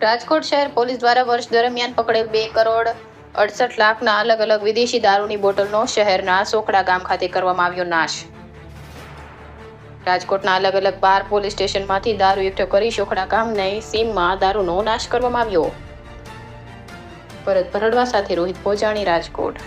રાજકોટ શહેર પોલીસ દ્વારા વર્ષ દરમિયાન પકડેલ 2,68,00,000 અલગ અલગ વિદેશી દારૂની બોટલનો શહેરના સોખડા ગામ ખાતે કરવામાં આવ્યો નાશ. રાજકોટના અલગ અલગ 12 પોલીસ સ્ટેશનમાંથી દારૂ એકઠો કરી સોખડા ગામની સીમમાં દારૂનો નાશ કરવામાં આવ્યો. ભરત ભરડવા સાથે રોહિત પોજાણી, રાજકોટ.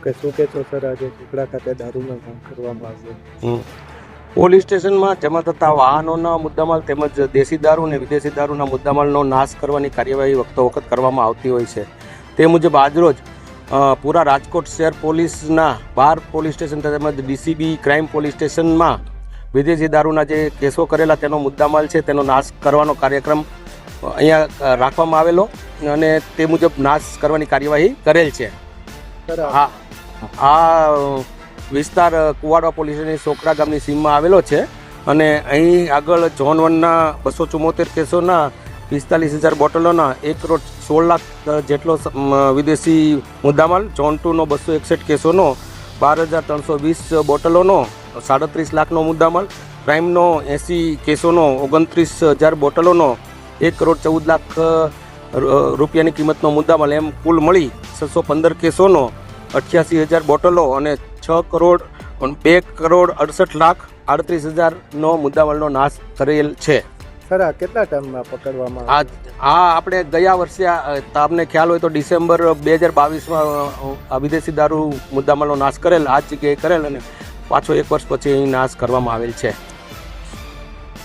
કે શું કહેશો સર, આજે સુખડા ખાતે દારૂનો કામ કરવામાં આવ્યો? પોલીસ સ્ટેશનમાં જમા થતા વાહનોના મુદ્દામાલ તેમજ દેશી દારૂ અને વિદેશી દારૂના મુદ્દામાલનો નાશ કરવાની કાર્યવાહી વખતો વખત કરવામાં આવતી હોય છે. તે મુજબ આજરોજ પૂરા રાજકોટ શહેર પોલીસના 12 પોલીસ સ્ટેશન તેમજ ડીસીબી ક્રાઇમ પોલીસ સ્ટેશનમાં વિદેશી દારૂના જે કેસો કરેલા તેનો મુદ્દામાલ છે તેનો નાશ કરવાનો કાર્યક્રમ અહીંયા રાખવામાં આવેલો અને તે મુજબ નાશ કરવાની કાર્યવાહી કરેલ છે. આ વિસ્તાર કુવાડવા પોલીસની સોખડા ગામની સીમમાં આવેલો છે અને અહીં આગળ ઝોન 1ના 274 કેસોના 45,000 બોટલોના 1,16,00,000 જેટલો વિદેશી મુદ્દામાલ, ઝોન 2નો 261 કેસોનો 12,320 બોટલોનો 37 લાખનો મુદ્દામાલ, ક્રાઇમનો 80 કેસોનો 29,000 બોટલોનો 1,14,00,000 રૂપિયાની કિંમતનો મુદ્દામાલ, એમ કુલ મળી 615 કેસોનો 88,000 બોટલો અને 2,68,38,000નો મુદ્દામાલનો નાશ કરેલ છે. સર, આ કેટલા ટાઈમમાં પકડવામાં આ આપણે ગયા વર્ષે તમને ખ્યાલ હોય તો ડિસેમ્બર 2022માં આ વિદેશી દારૂ મુદ્દામાલનો નાશ કરેલ, આ જ જગ્યાએ કરેલ અને પાછો 1 વર્ષ પછી અહીં નાશ કરવામાં આવેલ છે.